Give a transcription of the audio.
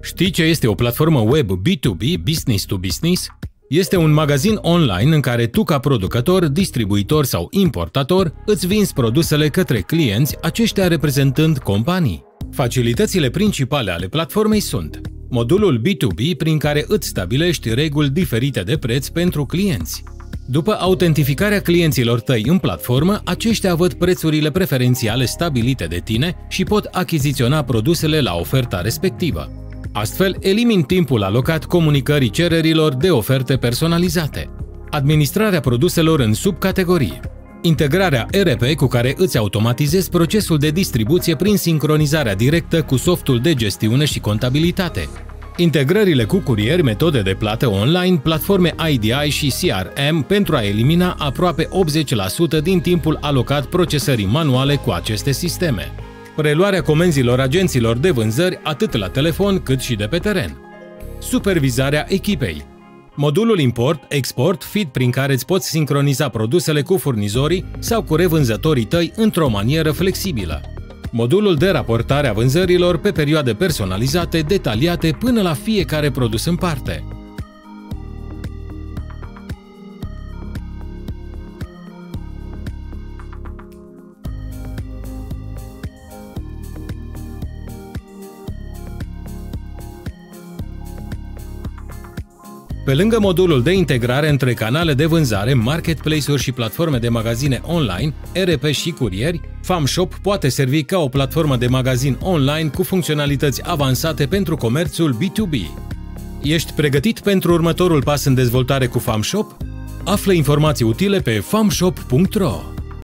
Știi ce este o platformă web B2B, business to business? Este un magazin online în care tu, ca producător, distribuitor sau importator, îți vinzi produsele către clienți, aceștia reprezentând companii. Facilitățile principale ale platformei sunt modulul B2B, prin care îți stabilești reguli diferite de preț pentru clienți. După autentificarea clienților tăi în platformă, aceștia văd prețurile preferențiale stabilite de tine și pot achiziționa produsele la oferta respectivă. Astfel, elimini timpul alocat comunicării cererilor de oferte personalizate, administrarea produselor în subcategorii, integrarea ERP cu care îți automatizezi procesul de distribuție prin sincronizarea directă cu softul de gestiune și contabilitate, integrările cu curieri, metode de plată online, platforme IDI și CRM pentru a elimina aproape 80% din timpul alocat procesării manuale cu aceste sisteme, preluarea comenzilor agenților de vânzări atât la telefon cât și de pe teren, supervizarea echipei, modulul import-export feed prin care îți poți sincroniza produsele cu furnizorii sau cu revânzătorii tăi într-o manieră flexibilă, modulul de raportare a vânzărilor pe perioade personalizate, detaliate până la fiecare produs în parte. Pe lângă modulul de integrare între canale de vânzare, marketplace-uri și platforme de magazine online, ERP și curieri, FAMShop poate servi ca o platformă de magazin online cu funcționalități avansate pentru comerțul B2B. Ești pregătit pentru următorul pas în dezvoltare cu FAMShop? Află informații utile pe famshop.ro.